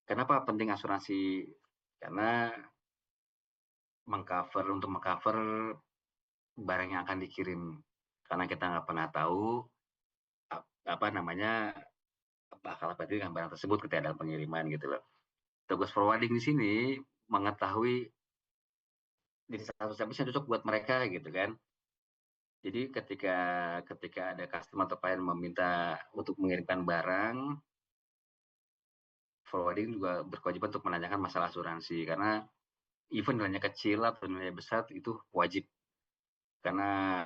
Kenapa penting asuransi? Karena untuk mengcover barang yang akan dikirim. Karena kita nggak pernah tahu apa namanya bakal apa dengan barang tersebut ketika dalam pengiriman gitu loh. Tugas forwarding di sini mengetahui jadi satu service yang cocok buat mereka gitu kan. Jadi ketika ketika ada customer atau klien meminta untuk mengirimkan barang, forwarding juga berkewajiban untuk menanyakan masalah asuransi karena even nilainya kecil atau nilainya besar itu wajib karena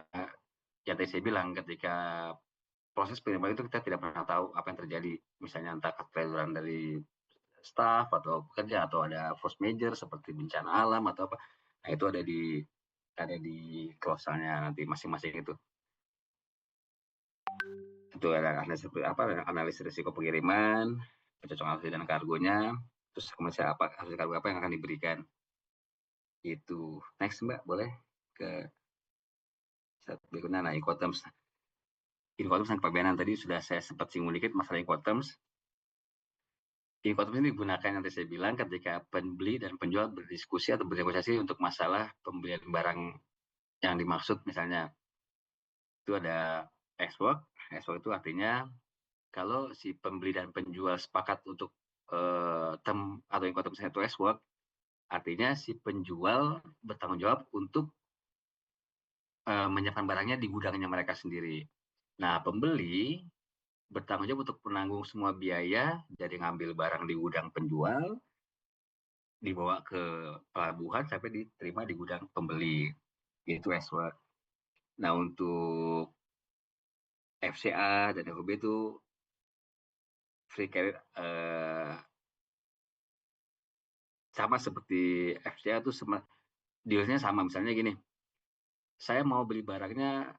yang tadi saya bilang ketika proses pengiriman itu kita tidak pernah tahu apa yang terjadi misalnya entah kekeliruan dari staff atau pekerja atau ada force major seperti bencana alam atau apa. Nah, itu ada di klausalnya nanti masing-masing itu. Itu ada analis risiko pengiriman, pencocokan hasil dan kargonya, terus kemudian apa hasil kargo apa yang akan diberikan. Itu. Next Mbak, boleh ke berikutnya. Nah, Incoterms. Incoterms dan kepabeanan tadi sudah saya sempat singgung dikit masalah Incoterms. Incoterms ini digunakan yang tadi saya bilang ketika pembeli dan penjual berdiskusi atau bernegosiasi untuk masalah pembelian barang yang dimaksud misalnya itu ada X-work. X-work itu artinya kalau si pembeli dan penjual sepakat untuk term atau Incoterms itu X-work, artinya si penjual bertanggung jawab untuk menyiapkan barangnya di gudangnya mereka sendiri. Nah, pembeli bertanggung jawab untuk menanggung semua biaya dari ngambil barang di gudang penjual, dibawa ke pelabuhan sampai diterima di gudang pembeli. Itu S-work. Nah, untuk FCA dan FOB itu free carrier sama seperti FCA itu dealnya sama. Misalnya gini, saya mau beli barangnya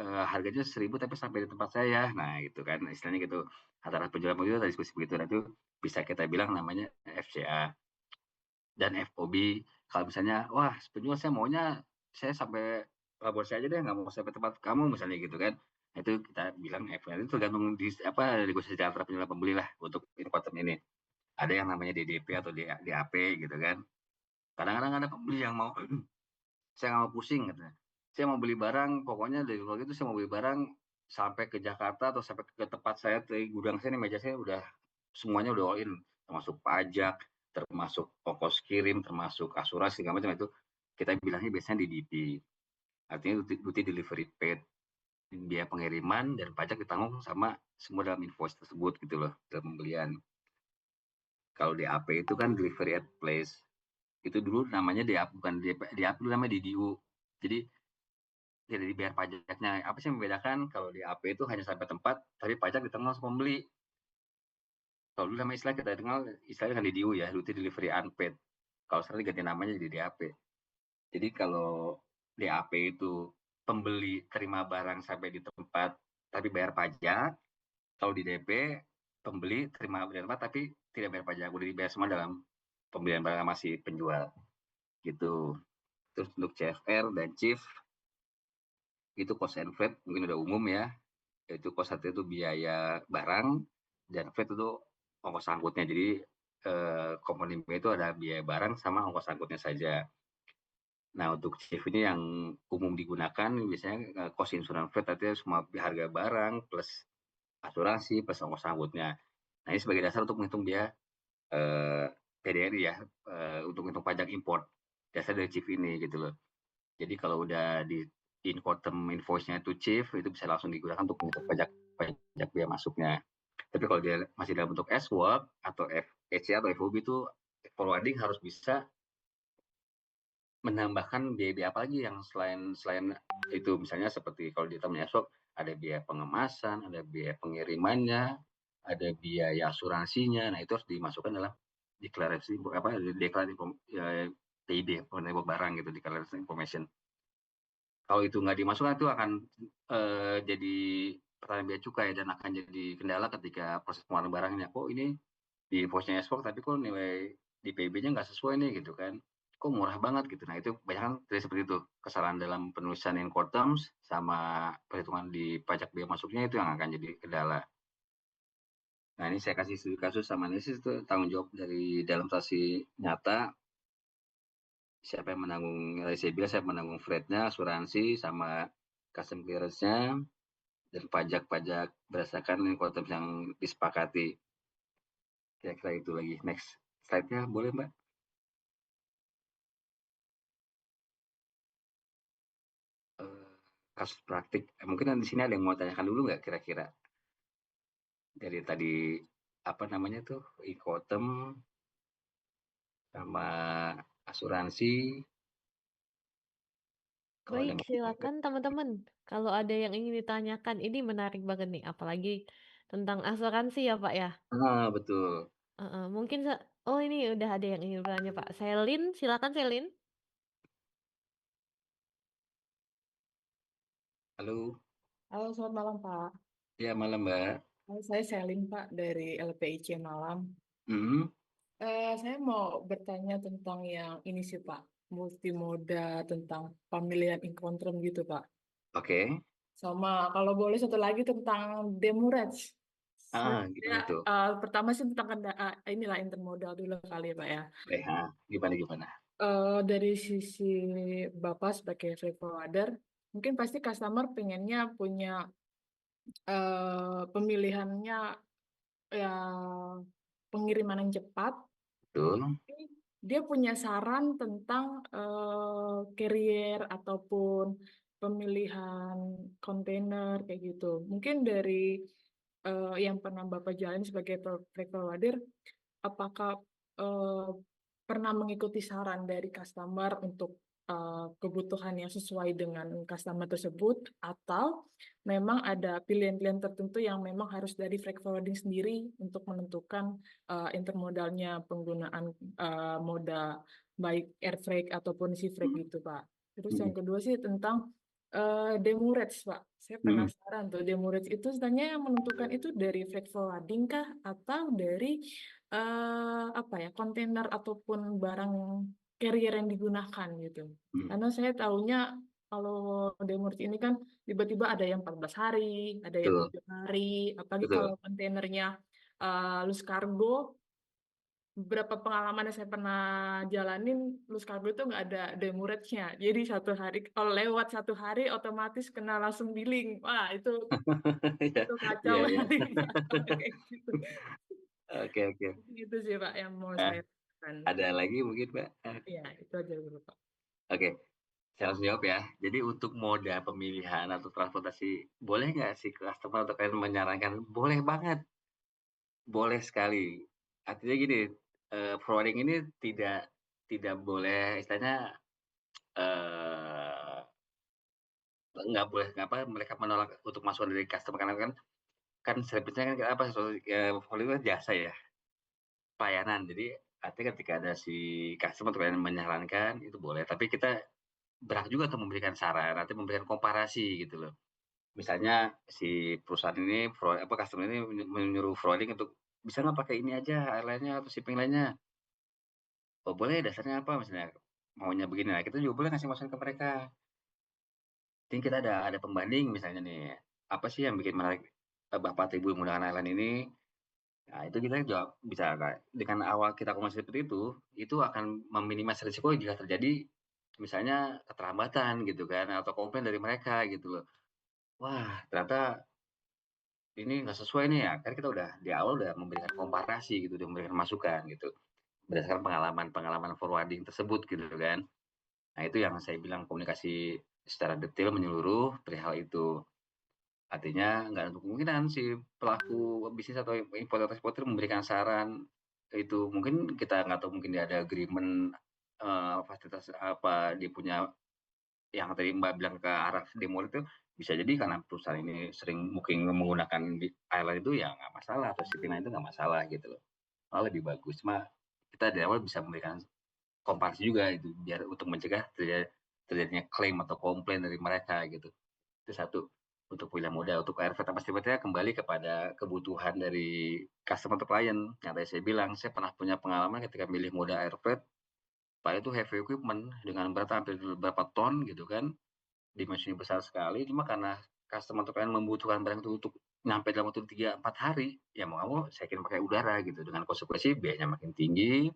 harganya 1.000 tapi sampai di tempat saya. Nah, itu kan istilahnya gitu. Antara penjual penjual ada diskusi begitu. Nah, itu bisa kita bilang namanya FCA dan FOB. Kalau misalnya, wah penjual saya maunya saya sampai labor saya aja deh, nggak mau sampai tempat kamu misalnya gitu kan. Nah, itu kita bilang FOB itu tergantung di apa negosiasi antara penjual dan pembeli lah untuk inverter ini. Ada yang namanya DDP atau DAP gitu kan. Kadang-kadang ada pembeli yang mau saya nggak mau pusing katanya. Saya mau beli barang, pokoknya dari luar itu saya mau beli barang sampai ke Jakarta atau sampai ke tempat saya, di gudang saya nih, meja saya udah semuanya udah all in, termasuk pajak, termasuk ongkos kirim, termasuk asuransi segala macam itu kita bilangnya biasanya DDP. Artinya duty delivery paid, biaya pengiriman dan pajak ditanggung sama semua dalam invoice tersebut gitu loh dalam pembelian. Kalau DAP itu kan delivery at place. Itu dulu namanya DAP, bukan DAP dulu namanya DDU. Jadi tidak dibayar pajaknya. Apa sih yang membedakan kalau di AP itu hanya sampai tempat, tapi pajak ditanggung sama pembeli. Kalau dulu nama istilah kita kenal istilahnya kan DDU ya, duty delivery unpaid. Kalau sekarang diganti namanya jadi DAP. Jadi kalau DAP itu pembeli terima barang sampai di tempat tapi bayar pajak. Kalau di DP pembeli terima di tempat tapi tidak bayar pajak, udah dibayar semua dalam pembelian barang masih penjual gitu. Terus untuk CFR dan Chief itu cost and freight mungkin udah umum ya. Itu cost satu itu biaya barang dan freight itu ongkos angkutnya. Jadi komponen B itu ada biaya barang sama ongkos angkutnya saja. Nah, untuk chief ini yang umum digunakan biasanya cost insurance freight artinya semua harga barang plus asuransi plus ongkos angkutnya. Nah, ini sebagai dasar untuk menghitung biaya PDRI ya, untuk menghitung pajak import. Dasar dari chief ini gitu loh. Jadi kalau udah di Incoterm invoice-nya itu chief, itu bisa langsung digunakan untuk menghitung pajak biaya masuknya. Tapi kalau dia masih dalam bentuk S-work atau FHC atau FOB itu forwarding harus bisa menambahkan biaya-biaya apa lagi yang selain itu, misalnya seperti kalau di temennya S-work ada biaya pengemasan, ada biaya pengirimannya, ada biaya asuransinya. Nah, itu harus dimasukkan dalam deklarasi TIB, penebak barang gitu, declaration information. Kalau itu nggak dimasukkan itu akan jadi pertanyaan bea cukai dan akan jadi kendala ketika proses pengeluaran barangnya. Kok ini di invoice-nya ekspor tapi kok nilai di PIB-nya nggak sesuai nih gitu kan. Kok murah banget gitu. Nah, itu banyak kan seperti itu. Kesalahan dalam penulisan Incoterms sama perhitungan di pajak biaya masuknya itu yang akan jadi kendala. Nah, ini saya kasih studi kasus sama analisis itu tanggung jawab dari dalam transaksi nyata, siapa yang menanggung, saya bilang saya menanggung freight-nya, asuransi, sama custom clearance-nya, dan pajak-pajak berdasarkan inkoterms yang disepakati. Kira-kira itu lagi. Next slide-nya boleh, Mbak? Eh, kasus praktik. Mungkin di sini ada yang mau tanyakan dulu nggak kira-kira? Dari tadi, apa namanya tuh, Incoterm sama asuransi, kalau ada Baik, yang mau silakan teman-teman. Kalau ada yang ingin ditanyakan, ini menarik banget nih, apalagi tentang asuransi ya Pak ya. betul. Heeh, mungkin oh ini udah ada yang ingin bertanya Pak. Selin, silakan Selin. Halo, Halo, selamat malam, Pak. ya malam, Mbak. Saya Selin, Pak, dari LPIC Malam. Mhm, Saya mau bertanya tentang yang ini sih, Pak. Multimoda tentang pemilihan incontrum gitu, Pak. oke. Sama kalau boleh satu lagi tentang demurrage. Saya, Gimana tuh? pertama sih tentang inilah intermodal dulu kali ya, Pak ya. Gimana gimana? Dari sisi Bapak sebagai freight forwarder, mungkin pasti customer pengennya punya pemilihannya ya pengiriman yang cepat. Betul, Dia punya saran tentang carrier ataupun pemilihan kontainer kayak gitu. Mungkin dari yang pernah Bapak jalani sebagai freight forwarder, apakah eh, pernah mengikuti saran dari customer untuk kebutuhan yang sesuai dengan customer tersebut, atau memang ada pilihan-pilihan tertentu yang memang harus dari freight forwarding sendiri untuk menentukan intermodalnya penggunaan moda baik air freight ataupun sea freight gitu, Pak. Terus yang mhm kedua sih tentang demurrage, Pak. Saya mhm. penasaran tuh, demurrage itu sebenarnya yang menentukan itu dari freight forwarding kah atau dari apa ya, kontainer ataupun barang carrier yang digunakan gitu. Mhm, Karena saya tahunya kalau demurrage ini kan tiba-tiba ada yang 14 hari, ada yang betul 7 hari, apalagi kalau betul. kontainernya loose cargo. Beberapa pengalaman yang saya pernah jalanin, loose cargo itu nggak ada demurrage-nya. Jadi satu hari, kalau lewat satu hari otomatis kena langsung billing. Wah, Iya itu kacau iya iya. banget kalau kayak gitu. Oke oke. Itu sih Pak yang mau Nah, saya katakan. ada lagi mungkin, Mbak? Ya, itu aja dulu Pak. Oke, saya langsung jawab ya. Jadi untuk moda pemilihan atau transportasi, boleh nggak sih customer atau klien menyarankan? Boleh banget, boleh sekali. Artinya gini, forwarding ini tidak tidak boleh istilahnya, eee, nggak boleh apa, mereka menolak untuk masukan dari customer karena kan service-nya kan apa, forwarding itu kan jasa ya, pelayanan. Jadi artinya ketika ada si customer atau klien menyarankan, itu boleh, tapi kita berhak juga untuk memberikan saran, nanti memberikan komparasi gitu loh. Misalnya si perusahaan ini customer ini menyuruh forwarding untuk, "Bisa nggak pakai ini aja airline-nya atau shipping lainnya?" "Oh boleh, dasarnya apa?" Misalnya, maunya begini. Nah, kita juga boleh ngasih masukan ke mereka. Jadi kita ada pembanding misalnya nih, apa sih yang bikin menarik, Bapak atau Ibu menggunakan airline ini? Nah, itu kita jawab bisa dengan awal kita komunikasi seperti itu akan meminimasi risiko jika terjadi misalnya keterlambatan gitu kan, atau komplain dari mereka gitu loh. Wah, ternyata ini nggak sesuai nih ya, kan kita udah di awal udah memberikan komparasi gitu, udah memberikan masukan gitu, berdasarkan pengalaman-pengalaman forwarding tersebut gitu kan. Nah itu yang saya bilang komunikasi secara detail menyeluruh perihal itu. Artinya nggak ada kemungkinan si pelaku bisnis atau importer-eksportir memberikan saran itu, mungkin kita nggak tahu mungkin dia ada agreement, fasilitas apa, dia punya yang tadi Mbak bilang ke arah demo itu, bisa jadi karena perusahaan ini sering booking menggunakan airline itu ya nggak masalah, atau shipping line itu nggak masalah gitu loh, malah lebih bagus. Cuma kita dari awal bisa memberikan komparasi juga itu, biar untuk mencegah terjadinya klaim atau komplain dari mereka gitu. Itu satu, untuk pilihan modal. Untuk air freight apa sebetulnya kembali kepada kebutuhan dari customer atau klien. Yang tadi saya bilang, saya pernah punya pengalaman ketika milih moda air freight, padahal itu heavy equipment dengan berat hampir berapa ton gitu kan, dimensinya besar sekali, cuma karena customer atau klien membutuhkan barang itu untuk nyampe dalam waktu 3-4 hari, ya mau nggak mau saya kirim pakai udara gitu, dengan konsekuensi biayanya makin tinggi,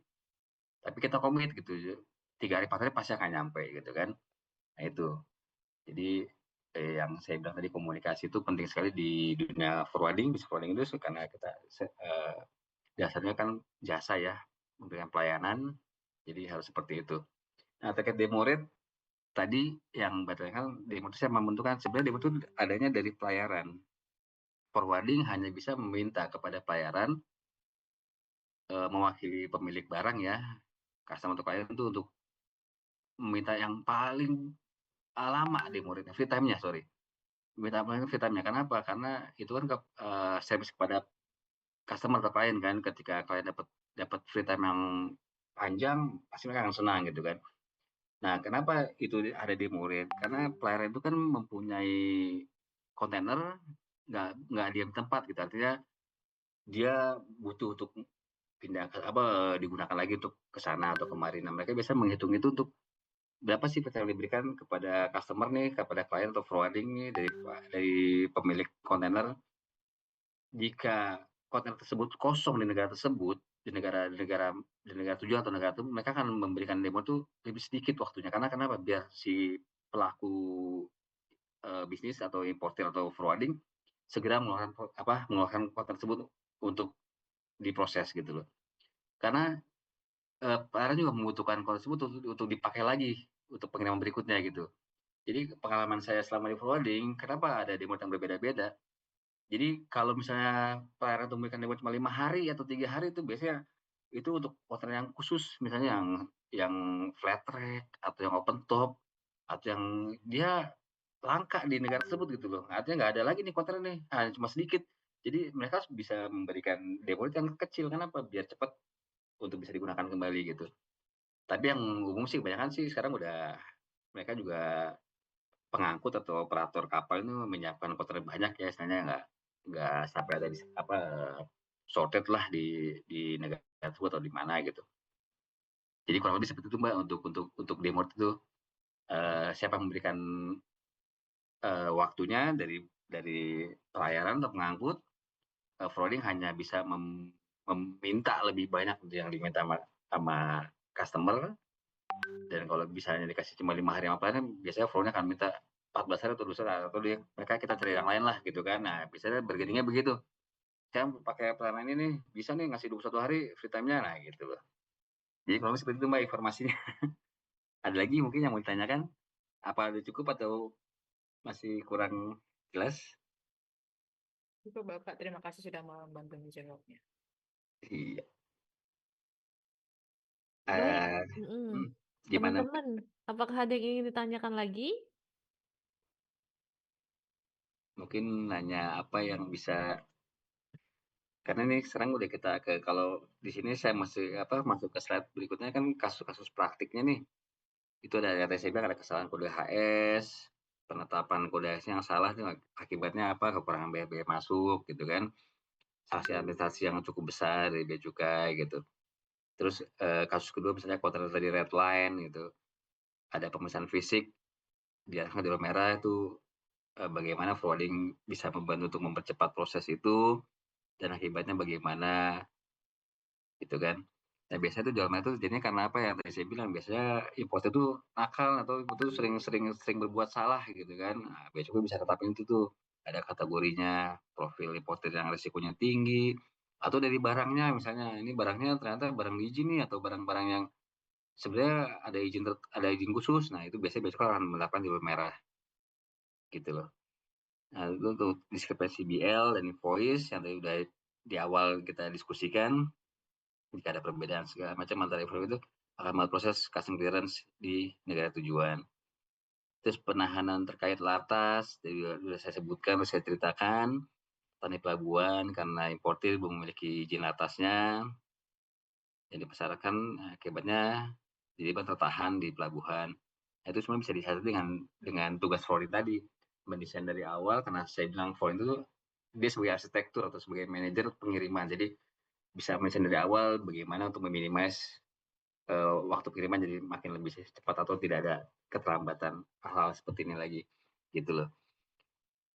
tapi kita komit gitu, 3 hari 4 hari pasti akan nyampe gitu kan. Nah itu, jadi, yang saya bilang tadi komunikasi itu penting sekali di dunia forwarding, bis forwarding itu karena kita dasarnya kan jasa ya, memberikan pelayanan, jadi harus seperti itu. Nah terkait demo rate, tadi yang kan demo itu saya membentukkan, sebenarnya demo itu adanya dari pelayaran. Forwarding hanya bisa meminta kepada pelayaran, mewakili pemilik barang ya, customer atau klien itu untuk meminta yang paling, lama demo rate-nya, free time-nya sorry, minta paling free time-nya. Kenapa? Karena itu kan service kepada customer atau klien kan, ketika klien dapat dapat free time yang panjang, pasti mereka akan senang gitu kan. Nah, kenapa itu ada demo rate? Karena pelayaran itu kan mempunyai kontainer, nggak diam tempat gitu, artinya dia butuh untuk pindah ke digunakan lagi untuk ke sana atau kemari. Nah, mereka biasa menghitung itu untuk berapa sih yang diberikan kepada customer nih, kepada klien atau forwarding nih dari pemilik kontainer. Jika kontainer tersebut kosong di negara tersebut, di negara tujuan atau negara tersebut, mereka akan memberikan demo tuh lebih sedikit waktunya. Karena kenapa? Biar si pelaku, bisnis atau importer atau forwarding segera mengeluarkan konten tersebut untuk diproses gitu loh. Karena pelanggan juga membutuhkan konten tersebut untuk dipakai lagi untuk pengiriman berikutnya gitu. Jadi pengalaman saya selama di forwarding, kenapa ada demo yang berbeda-beda. Jadi kalau misalnya pelayaran itu memberikan demo cuma 5 hari atau 3 hari itu biasanya itu untuk konten yang khusus, misalnya yang flat track atau yang open top atau yang dia langka di negara tersebut gitu loh. Artinya nggak ada lagi nih kontennya nih, cuma sedikit. Jadi mereka bisa memberikan demo yang kecil, kenapa? Biar cepat untuk bisa digunakan kembali gitu. Tapi yang umum sih kebanyakan sih sekarang udah mereka juga pengangkut atau operator kapal itu menyiapkan kontainer banyak ya, istilahnya nggak sampai ada shortage lah di negara tersebut atau di mana gitu. Jadi kurang lebih seperti itu Mbak untuk demo itu, siapa memberikan, waktunya dari pelayaran atau pengangkut, forwarding hanya bisa meminta lebih banyak dari yang diminta sama customer. Dan kalau misalnya dikasih cuma 5 hari sama klien, biasanya flow-nya akan minta 14 hari atau 21 hari, atau mereka kita cari yang lain lah gitu kan. Nah, biasanya bargaining-nya begitu. Saya pakai pelayanan ini nih, bisa nih ngasih 21 hari free time-nya, nah gitu loh. Jadi kalau seperti itu Mbak informasinya. Ada lagi mungkin yang mau ditanyakan? Apa udah cukup atau masih kurang jelas? Itu Bapak, terima kasih sudah membantu menjawabnya. Iya. Baik, Hmm, gimana? teman-teman, apakah ada yang ingin ditanyakan lagi? Mungkin nanya apa yang bisa, karena ini sekarang udah kita kalau di sini saya masih masuk ke slide berikutnya kan kasus-kasus praktiknya nih. Itu ada yang tadi saya bilang ada kesalahan kode HS, penetapan kode HS yang salah itu akibatnya apa, kekurangan biaya masuk gitu kan, sanksi administrasi yang cukup besar dari bea cukai gitu. Terus, kasus kedua misalnya kontainer tadi redline gitu, ada pemeriksaan fisik di zona merah itu, bagaimana forwarding bisa membantu untuk mempercepat proses itu dan akibatnya bagaimana gitu kan. Nah biasanya tuh jual itu jadinya karena apa yang tadi saya bilang, biasanya importer tuh nakal atau importer tuh sering berbuat salah gitu kan. Nah bea cukai bisa tetapin itu tuh, ada kategorinya, profil importer yang risikonya tinggi, atau dari barangnya misalnya, ini barangnya ternyata barang izin nih atau barang-barang yang sebenarnya ada izin khusus, nah itu biasanya bea cukai akan menetapkan jalur merah gitu loh. Nah itu untuk diskrepansi BL dan invoice yang tadi udah di awal kita diskusikan, jika ada perbedaan segala macam antara inform itu akan melalui proses custom clearance di negara tujuan. Terus penahanan terkait latas, jadi sudah saya sebutkan, sudah saya ceritakan, petani pelabuhan karena importir belum memiliki izin latasnya, yang dipersyaratkan akibatnya jadi tertahan di pelabuhan. Nah, itu semua bisa disiasati dengan tugas forwarding tadi, mendesain dari awal, karena saya bilang forwarding itu dia sebagai arsitektur atau sebagai manajer pengiriman, jadi bisa mendesain dari awal bagaimana untuk meminimais waktu pengiriman jadi makin lebih cepat atau tidak ada keterlambatan hal-hal seperti ini lagi gitu loh.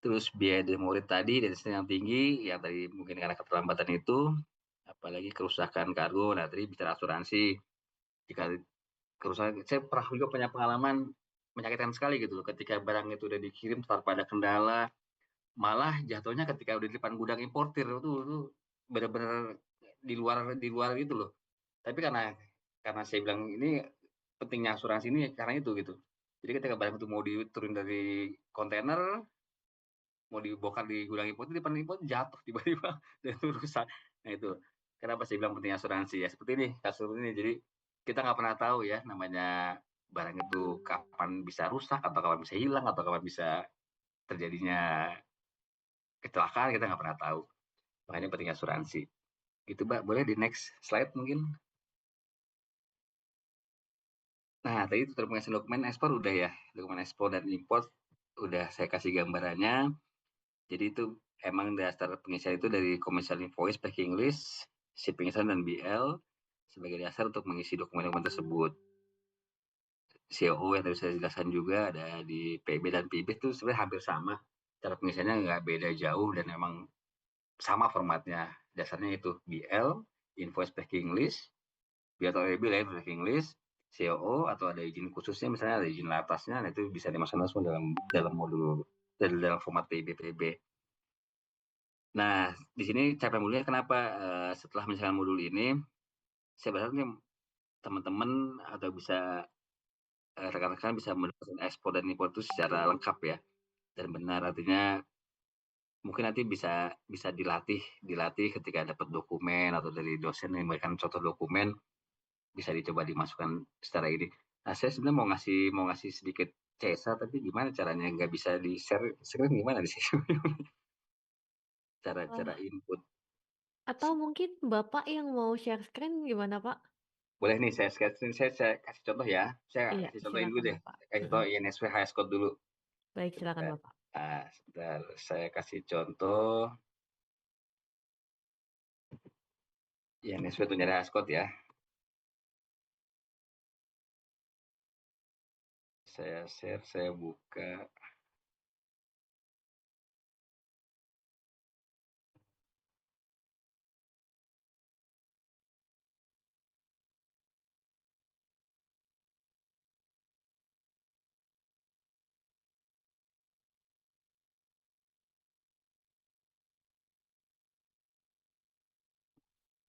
terus biaya demorit tadi dari yang tinggi, yang tadi mungkin karena keterlambatan itu, apalagi kerusakan kargo. Nah, tadi bicara asuransi, jika kerusakan, saya pernah juga punya pengalaman menyakitkan sekali gitu loh, ketika barang itu udah dikirim tanpa ada kendala, malah jatuhnya ketika udah di depan gudang importir itu benar-benar di luar gitu loh. Tapi karena saya bilang ini pentingnya asuransi ini karena itu gitu. Jadi ketika barang itu mau diturun dari kontainer, mau dibongkar di gudang impor, di depan impor jatuh tiba-tiba dan itu rusak. Nah itu kenapa saya bilang penting asuransi ya. Seperti ini kasus ini. Jadi kita nggak pernah tahu ya namanya barang itu kapan bisa rusak atau kapan bisa hilang atau kapan bisa terjadinya kecelakaan, kita nggak pernah tahu. Makanya penting asuransi. Gitu Mbak, boleh di next slide mungkin. Nah, tadi itu terkait dokumen ekspor udah ya. Dokumen ekspor dan import udah saya kasih gambarannya. Jadi itu emang dasar pengisian itu dari commercial invoice, packing list, shipping instruction dan BL sebagai dasar untuk mengisi dokumen-dokumen tersebut. COO yang tadi saya jelaskan juga ada di PB dan PB itu sebenarnya hampir sama. Cara pengisiannya nggak beda jauh dan memang sama formatnya. Dasarnya itu BL, invoice packing list, BL atau EB lah packing list, COO atau ada izin khususnya misalnya ada izin atasnya, nah itu bisa dimasukkan langsung dalam dalam modul dalam format PB. Nah, di sini capaian modulnya kenapa setelah misalkan modul ini, saya berharap nih teman-teman atau bisa rekan-rekan bisa mendapatkan ekspor dan impor itu secara lengkap ya dan benar. Artinya mungkin nanti bisa bisa dilatih ketika dapat dokumen atau dari dosen yang memberikan contoh dokumen bisa dicoba dimasukkan secara ini. Nah, saya sebenarnya mau ngasih sedikit CSA tapi gimana caranya nggak bisa di share screen gimana di sini cara-cara Oh, input. atau mungkin Bapak yang mau share screen gimana, Pak? Boleh nih saya kasih contoh ya. Saya Iya, kasih contoh ini dulu silakan deh. Bapak. Kasih Mhm. contoh INSW High Code dulu. Baik, silakan Sebentar. Bapak. Sebentar. Saya kasih contoh INSW tuh nyari High Code ya. Saya share, saya buka.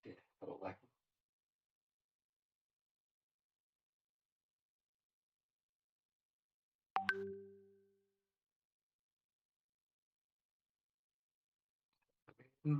Oke, taruh lagi. Hmm,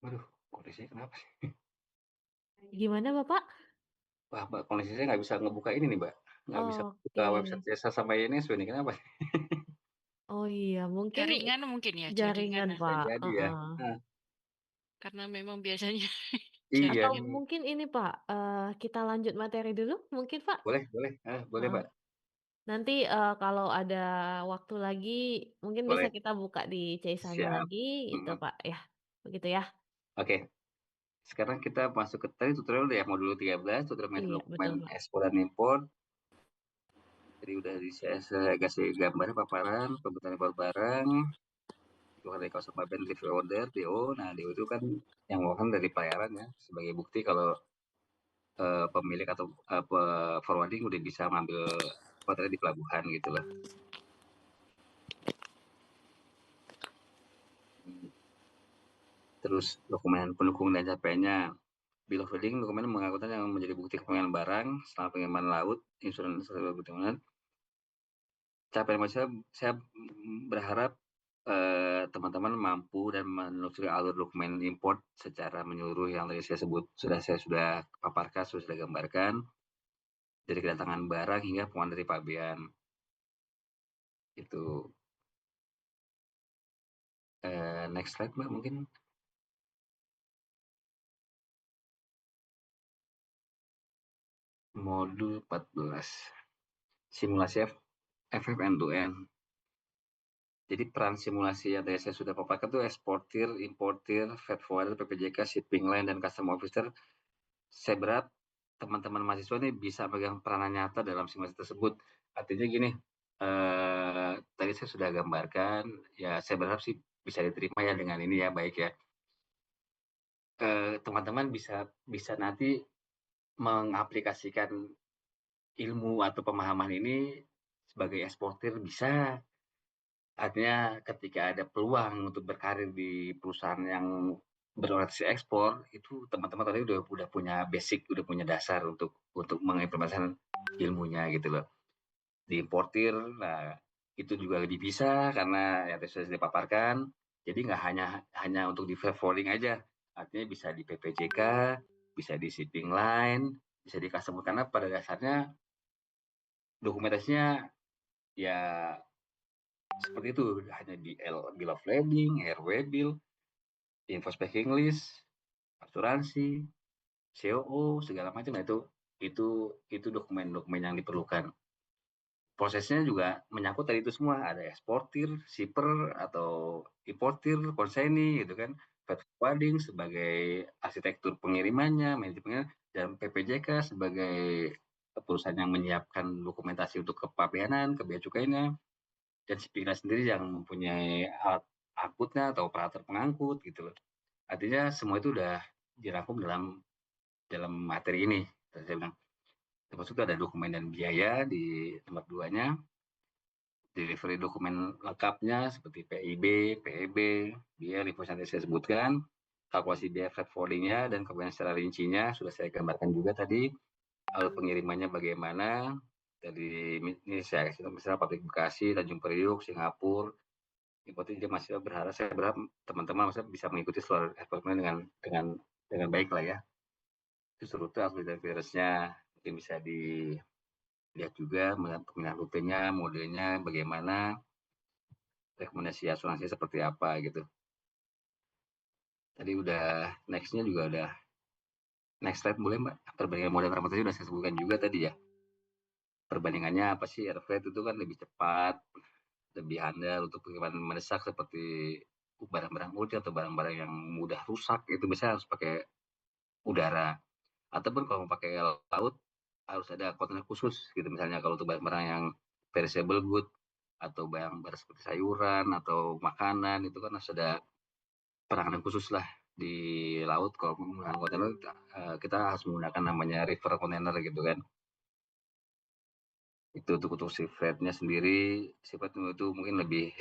Waduh, kondisinya kenapa sih? Gimana, Bapak? Wah, Mbak, kondisi saya nggak bisa ngebuka ini nih, Mbak. Nggak bisa buka Oke. website jasa sama INSW nih, kenapa? Oh iya, mungkin Jaringan mungkin ya, jaringan, jaringan ya. Bisa Pak. jadi ya. Heeh. Nah, Karena memang biasanya iya Atau jaringan. nih. mungkin ini, Pak, kita lanjut materi dulu mungkin, Pak? Boleh, boleh. Boleh, Heeh. Mbak. Nanti, kalau ada waktu lagi mungkin bisa Boleh. kita buka di Caisanya Siap. lagi gitu, Mhm. Pak, ya? Begitu ya? Oke. Sekarang kita masuk ke tadi tutorial ya modul 13 tutorial Iya, mengenai betul, dokumen Pak. ekspor dan impor. Jadi udah saya kasih gambar paparan pembuatan impor barang keluar dari kawasan pabean delivery order DO. Nah DO itu kan yang melakukan dari pelayaran ya sebagai bukti kalau pemilik atau forwarding udah bisa mengambil kontainer di pelabuhan gitu loh. Terus dokumen pendukung dan capaiannya. Bill of lading dokumen mengangkutkan yang menjadi bukti kepemilikan barang selama pengiriman laut, insurans perkebunan. Capaian saya berharap teman-teman mampu dan menelusuri alur dokumen import secara menyeluruh yang tadi saya sudah paparkan, sudah gambarkan dari kedatangan barang hingga pengeluaran dari pabean. Itu next slide Mbak mungkin. Modul 14. Simulasi FF end to end. Jadi peran simulasi yang tadi saya sudah paparkan itu eksportir, importir, freight forwarder, PPJK, shipping line, dan custom officer. Saya berharap teman-teman mahasiswa ini bisa pegang peranan nyata dalam simulasi tersebut. Artinya gini, tadi saya sudah gambarkan, ya saya berharap sih bisa diterima ya dengan ini ya, baik ya. Teman-teman bisa nanti mengaplikasikan ilmu atau pemahaman ini sebagai eksportir bisa. Artinya ketika ada peluang untuk berkarir di perusahaan yang berorientasi ekspor, itu teman-teman tadi udah punya basic, udah punya dasar untuk mengimplementasikan ilmunya gitu loh. Diimportir, nah itu juga lebih bisa karena yang tadi sudah dipaparkan. Jadi nggak hanya untuk di freight forwarding aja, artinya bisa di PPJK, bisa di shipping line, bisa di customer, karena pada dasarnya dokumentasinya ya seperti itu, hanya di bill of lading, RW bill, invoice packing list, asuransi, COO, segala macam. Nah, itu dokumen-dokumen yang diperlukan. Prosesnya juga menyangkut tadi itu semua, ada eksportir, shipper atau importir, konsignee gitu kan, freight forwarding sebagai arsitektur pengirimannya, manajemennya, dan PPJK sebagai perusahaan yang menyiapkan dokumentasi untuk kepabeanan, ke bea cukainya, dan shipping line sendiri yang mempunyai alat angkutnya atau operator pengangkut gitu loh. Artinya semua itu udah dirangkum dalam materi ini. Tadi saya bilang, termasuk ada dokumen dan biaya di nomor 2-nya, delivery dokumen lengkapnya seperti PIB, PEB, biaya invoice yang saya sebutkan, kalkulasi biaya freight forwarding-nya, dan kemudian secara rincinya sudah saya gambarkan juga tadi, alur pengirimannya bagaimana. Dari ini saya kasih misalnya pabrik Bekasi, Tanjung Priuk, Singapura. Jadi saya berharap teman-teman bisa mengikuti seluruh eksperimen dengan baik lah ya. Itu rute asli dan virusnya mungkin bisa dilihat juga pemilihan rutenya, modenya bagaimana, rekomendasi asuransi seperti apa gitu. Tadi udah next-nya juga udah next slide boleh Mbak. Perbandingan modal transportasi udah saya sebutkan juga tadi ya. Perbandingannya apa sih? Air freight itu kan lebih cepat, lebih handal untuk pengiriman mendesak seperti barang-barang urgent atau barang-barang yang mudah rusak, itu biasanya harus pakai udara. Ataupun kalau mau pakai laut harus ada kontainer khusus gitu, misalnya kalau untuk barang-barang yang perishable good atau barang-barang seperti sayuran atau makanan, itu kan harus ada penanganan khusus lah di laut. Kalau menggunakan kontainer kita harus menggunakan namanya river container gitu kan. Itu untuk si freight-nya sendiri, sifat itu mungkin lebih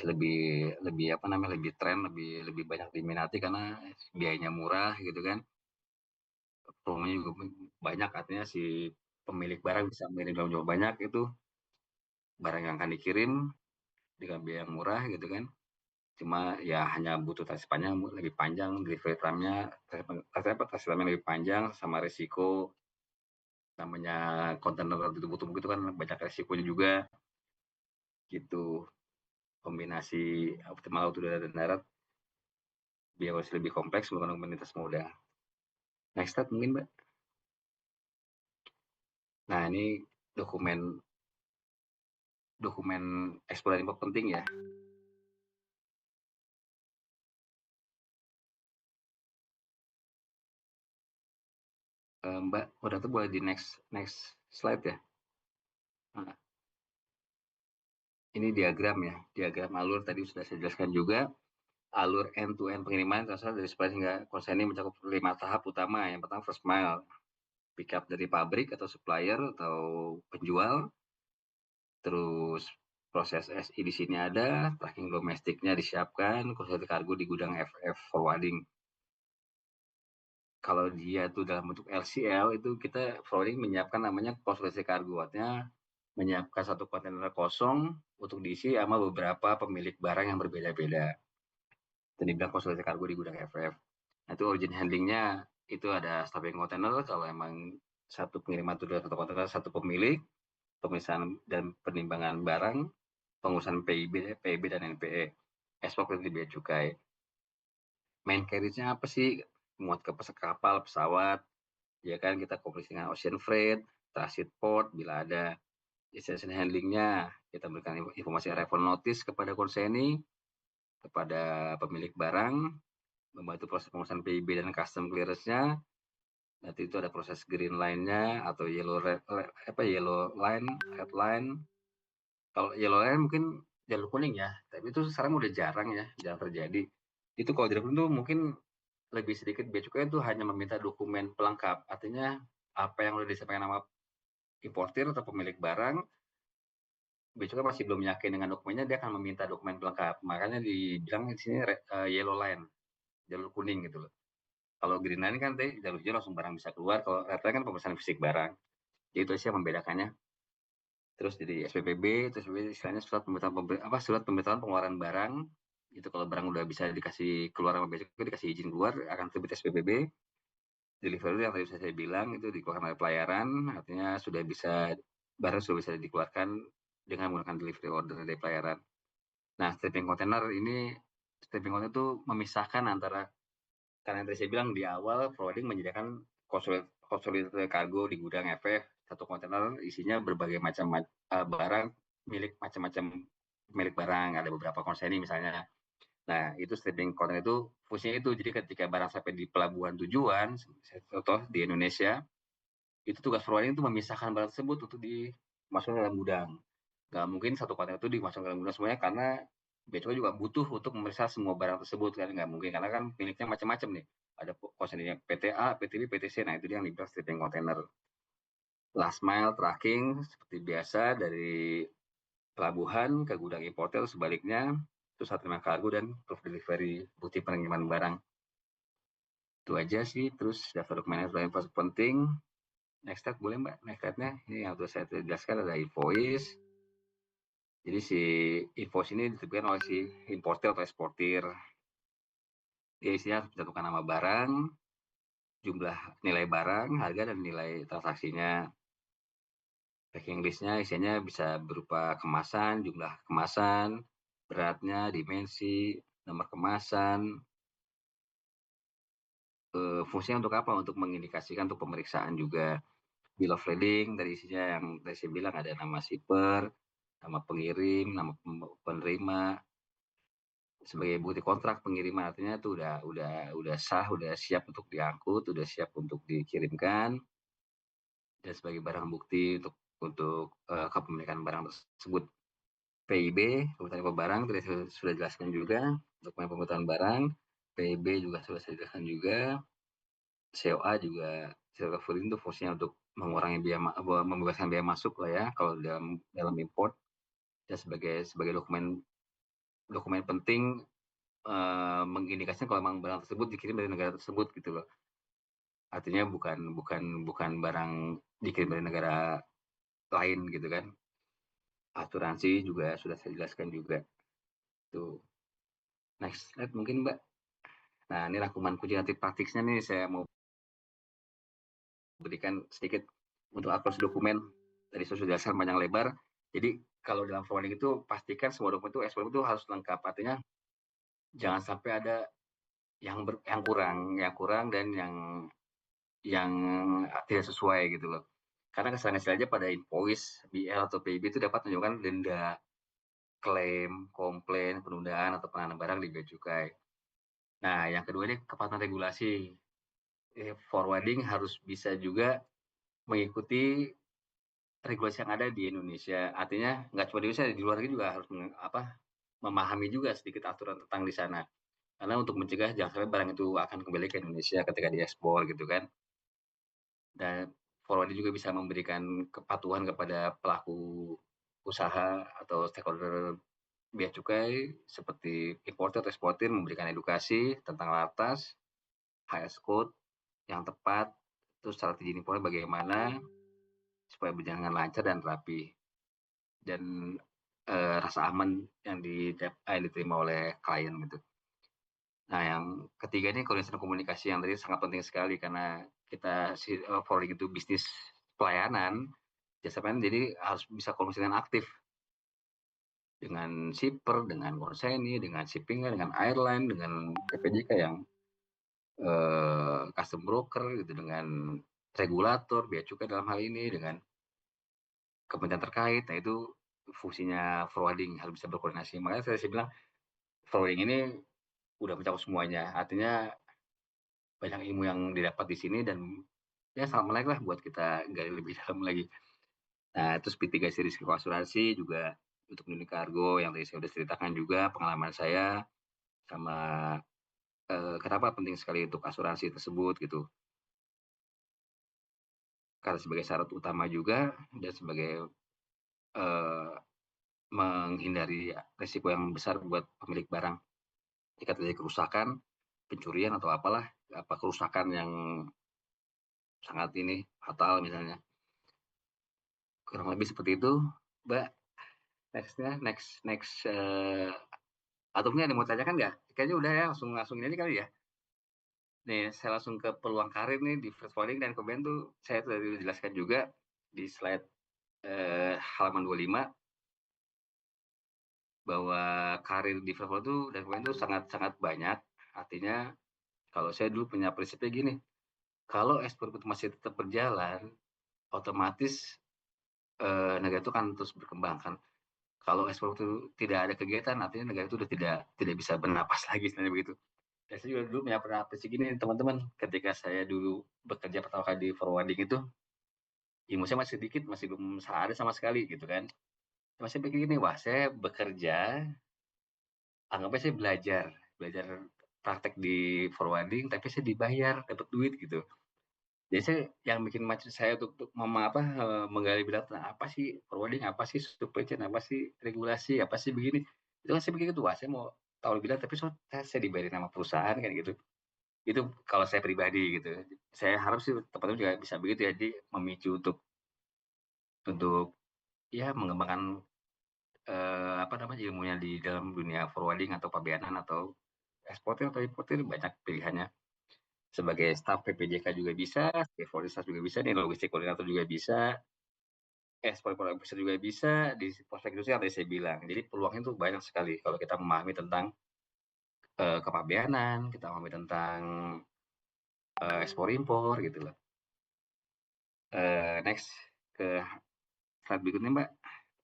apa namanya, lebih tren, lebih banyak diminati karena biayanya murah gitu kan. Volumenya juga banyak, artinya si pemilik barang bisa mengirim dalam jumlah banyak, itu barang yang akan dikirim dengan biaya yang murah gitu kan. Cuma ya hanya butuh transit panjang, lebih panjang, delivery time-nya, transit time-nya lebih panjang, sama resiko namanya kontainer tumpuk-tumpuk itu kan banyak resikonya juga gitu. Kombinasi optimal laut, udara, dan darat biar masih lebih kompleks menggunakan komunitas muda. Next step mungkin Mbak. Nah ini dokumen ekspor dan impor penting ya. Mbak, udah tuh boleh di next slide ya. Nah, ini diagram ya, diagram alur tadi sudah saya jelaskan juga. Alur end to end pengiriman transfer dari supplier hingga konsignee mencakup 5 tahap utama. Yang pertama first mile, pick up dari pabrik atau supplier atau penjual. Terus proses SI di sini ada, tracking domestiknya disiapkan, konsolidasi kargo di gudang FF forwarding. Kalau dia itu dalam bentuk LCL, itu kita forwarding menyiapkan namanya konsolidasi kargo, artinya menyiapkan satu kontainer kosong untuk diisi sama beberapa pemilik barang yang berbeda-beda. Dan dibilang konsolidasi kargo di gudang FF. Nah, itu origin handlingnya itu ada stocking kontainer kalau emang satu pengiriman itu dari satu kontainer satu pemilik, pemisahan dan penimbangan barang, pengurusan PIB dan NPE, ekspor di bea cukai. Main carriage-nya apa sih? Muat ke kapal, pesawat, ya kan, kita komunikasi dengan ocean freight, transit port bila ada. exception handling-nya, kita berikan informasi arrival notice kepada konsinyee, kepada pemilik barang, membantu proses pengurusan PIB dan custom clearance-nya. Nanti itu ada proses green line-nya atau yellow line, red line. Kalau yellow line mungkin jalur kuning ya, tapi itu sekarang udah jarang terjadi. Itu kalau jalur kuning tuh mungkin lebih sedikit bea cukai itu hanya meminta dokumen pelengkap. Artinya apa yang udah disampaikan sama importir atau pemilik barang, bea cukai masih belum yakin dengan dokumennya, dia akan meminta dokumen pelengkap. Makanya dibilang di sini yellow line, jalur kuning gitu loh. Kalau green line kan jalur hijau langsung barang bisa keluar, kalau red line kan pemesanan fisik barang. Jadi itu sih yang membedakannya. Terus jadi SPPB, terus istilahnya surat pemberitahuan pengeluaran barang. Itu kalau barang udah bisa dikasih keluar sama bea cukai, dikasih izin keluar, akan terbit SPPB. Delivery yang tadi saya bilang itu dikeluarkan oleh pelayaran, artinya barang sudah bisa dikeluarkan dengan menggunakan delivery order dari pelayaran. Nah, stripping container itu memisahkan antara, karena yang tadi saya bilang di awal, forwarding menyediakan consolidated cargo di gudang FF, satu kontainer isinya berbagai macam barang milik macam-macam milik barang, ada beberapa konsinyee misalnya. Nah, itu stripping container itu fungsinya itu, jadi ketika barang sampai di pelabuhan tujuan, contoh di Indonesia, itu tugas forwarding itu memisahkan barang tersebut untuk dimasukkan dalam gudang. Nggak mungkin satu kontainer itu dimasukkan dalam gudang semuanya, karena bea cukai juga butuh untuk memeriksa semua barang tersebut kan, nggak mungkin, karena kan miliknya macam-macam nih. Ada konsinyernya PTA, PTB, PTC, nah itu dia yang dibilang stripping container. Last mile tracking seperti biasa dari pelabuhan ke gudang importer, sebaliknya itu saat terima kargo dan proof delivery, bukti pengiriman barang. Itu aja sih. Terus daftar dokumen yang penting. Next step boleh Mbak, next step-nya ini yang sudah saya jelaskan, ada invoice. Jadi si invoice ini diterbitkan oleh si importer atau eksportir. Dia isinya mencantumkan nama barang, jumlah nilai barang, harga dan nilai transaksinya. Packing list-nya isinya bisa berupa kemasan, jumlah kemasan, beratnya, dimensi, nomor kemasan. Fungsinya untuk apa? Untuk mengindikasikan untuk pemeriksaan juga. Bill of lading dari isinya yang tadi saya bilang ada nama shipper, nama pengirim, nama penerima, sebagai bukti kontrak pengiriman, artinya itu udah sah, udah siap untuk diangkut, udah siap untuk dikirimkan, dan sebagai barang bukti untuk kepemilikan barang tersebut. PIB, pemerintahan barang, tadi sudah jelaskan juga, dokumen pemerintahan barang. PIB juga sudah saya jelaskan juga. COA juga, serial forwarding itu fungsinya untuk mengurangi membebaskan biaya masuk lah ya, kalau dalam import, dan sebagai dokumen penting, mengindikasikan kalau memang barang tersebut dikirim dari negara tersebut gitu loh. Artinya bukan barang dikirim dari negara lain gitu kan. Asuransi juga sudah saya jelaskan juga. Tuh. Next slide mungkin Mbak. Nah, ini rangkuman kunci nanti praktiknya nih, saya mau berikan sedikit untuk akses dokumen. Tadi saya sudah jelaskan panjang lebar. Jadi kalau dalam forwarding itu pastikan semua dokumen itu ekspor itu harus lengkap. Artinya jangan sampai ada yang kurang dan yang tidak sesuai gitu loh. Karena kesalahan aja pada invoice, BL atau PIB itu dapat menunjukkan denda, klaim, komplain, penundaan atau penanganan barang di bea cukai. Nah, yang kedua ini kepatuhan regulasi. Forwarding harus bisa juga mengikuti regulasi yang ada di Indonesia. Artinya nggak cuma di Indonesia, di luar negeri juga harus memahami juga sedikit aturan tentang di sana. Karena untuk mencegah jangan sampai barang itu akan kembali ke Indonesia ketika diekspor gitu kan. Dan forwarding juga bisa memberikan kepatuhan kepada pelaku usaha atau stakeholder bea cukai seperti importer atau eksportir, memberikan edukasi tentang latas, HS code yang tepat, terus strategi impornya bagaimana supaya berjalan dengan lancar dan rapi, dan rasa aman yang diterima oleh klien gitu. Nah, yang ketiga ini komunikasi yang tadi sangat penting sekali, karena kita forwarding itu bisnis pelayanan, jasa pelayanan, jadi harus bisa komunikasi dengan aktif dengan shipper, dengan konsinyee, dengan shipping, dengan airline, dengan PPJK yang custom broker gitu, dengan regulator bea cukai dalam hal ini, dengan kementerian terkait. Nah itu fungsinya forwarding, harus bisa berkoordinasi. Makanya saya bilang forwarding ini udah mencakup semuanya. Artinya banyak ilmu yang didapat di sini dan ya sangat menarik lah buat kita gali lebih dalam lagi. Nah, terus P3C risiko asuransi juga untuk melindungi kargo yang tadi saya sudah ceritakan juga pengalaman saya sama kenapa penting sekali untuk asuransi tersebut gitu. Karena sebagai syarat utama juga dan sebagai menghindari resiko yang besar buat pemilik barang. Jika terjadi kerusakan, pencurian atau apalah, kerusakan yang sangat ini fatal misalnya. Kurang lebih seperti itu, Mbak. Next, atau mungkin ada yang mau tanyakan nggak? Kayaknya udah ya, langsung ini aja kali ya. Nih, saya langsung ke peluang karir nih di freight forwarding dan kemudian tuh saya tadi jelaskan juga di slide halaman 25 bahwa karir di freight forwarding tuh dan kemudian tuh sangat banyak. Artinya kalau saya dulu punya prinsipnya gini, kalau ekspor itu masih tetap berjalan, otomatis negara itu kan terus berkembang kan. Kalau ekspor itu tidak ada kegiatan, artinya negara itu udah tidak bisa bernapas lagi sebenarnya begitu. Dan saya juga dulu pernah prinsip gini teman-teman, ketika saya dulu bekerja pertama kali di forwarding itu, ilmu saya masih sedikit, masih belum ada sama sekali gitu kan. Masih pikir gini, wah saya bekerja, anggapnya saya belajar praktek di forwarding, tapi saya dibayar, dapat duit gitu. Jadi saya yang bikin macet saya untuk menggali bilang apa sih forwarding, apa sih supply chain, apa sih regulasi, apa sih begini. Itu kan saya pikir gitu, wah saya mau tahu lebih dalam, tapi saya dibayarin sama perusahaan kan gitu. Itu kalau saya pribadi gitu. Saya harap sih teman-teman juga bisa begitu ya, jadi memicu untuk ya mengembangkan ilmunya di dalam dunia forwarding atau pabeanan atau eksportir atau importir banyak pilihannya. Sebagai staf PPJK juga bisa, sebagai forwarding staff juga bisa, nih logistik koordinator juga bisa, ekspor officer juga bisa, di prospek industri yang tadi saya bilang. Jadi peluangnya itu banyak sekali kalau kita memahami tentang kepabeanan, kita memahami tentang ekspor impor gitu loh. Next ke slide berikutnya Mbak.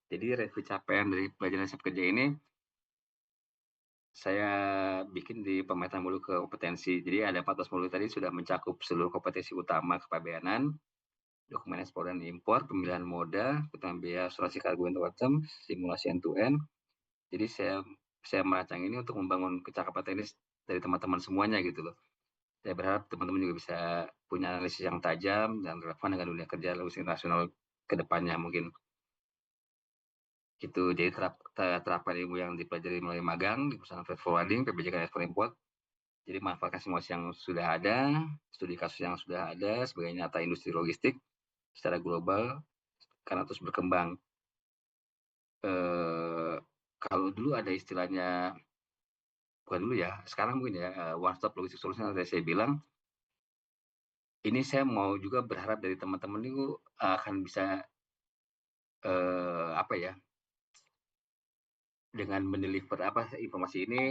Jadi review capaian dari pelajaran saya kerja ini saya bikin di pemetaan modul kompetensi. Jadi ada 14 modul tadi sudah mencakup seluruh kompetensi utama kepabeanan, dokumen ekspor dan impor, pemilihan moda, ketentuan biaya asuransi kargo and simulasi end to end. Jadi saya merancang ini untuk membangun kecakapan teknis dari teman-teman semuanya gitu loh. Saya berharap teman-teman juga bisa punya analisis yang tajam dan relevan dengan dunia kerja logistik internasional ke depannya mungkin. Gitu. Jadi terapkan ilmu yang dipelajari melalui magang di perusahaan freight forwarding, PPJK Ekspor Import. Jadi manfaatkan simulasi yang sudah ada, studi kasus yang sudah ada sebagai nyata industri logistik secara global karena terus berkembang. Kalau dulu ada istilahnya, bukan dulu ya, sekarang mungkin ya, one stop logistik solution yang saya bilang, ini saya mau juga berharap dari teman-teman itu akan bisa dengan mendeliver informasi ini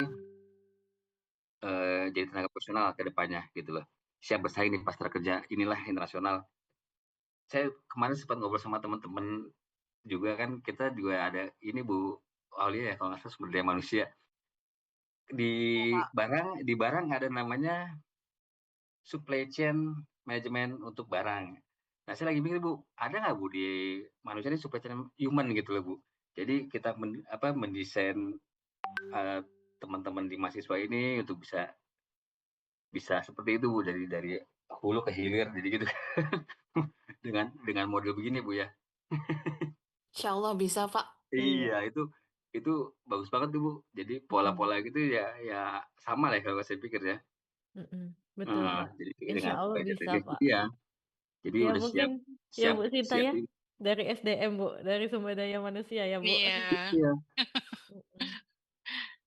jadi tenaga profesional ke depannya gitu loh. Siap bersaing di pasar kerja inilah internasional. Saya kemarin sempat ngobrol sama teman-teman juga kan, kita juga ada ini Bu Aulia ya kalau nggak salah sumber daya manusia. Di barang ada namanya supply chain management untuk barang. Nah saya lagi mikir Bu, ada nggak Bu di manusia ini supply chain human gitu loh Bu. Jadi kita mendesain teman-teman di mahasiswa ini untuk bisa seperti itu Bu, dari hulu ke hilir jadi gitu. dengan model begini Bu ya. Insya Allah bisa, Pak. Iya, itu bagus banget tuh Bu. Jadi pola-pola gitu ya sama lah kalau saya pikir ya. Betul, Pak. Jadi Insya dengan Allah belajar bisa, teknik Pak. iya. Jadi Ya udah mungkin siap ya siap Bu Sinta siap ya, ini. dari SDM Bu, dari sumber daya manusia ya Bu. Iya, Iya. Mhm.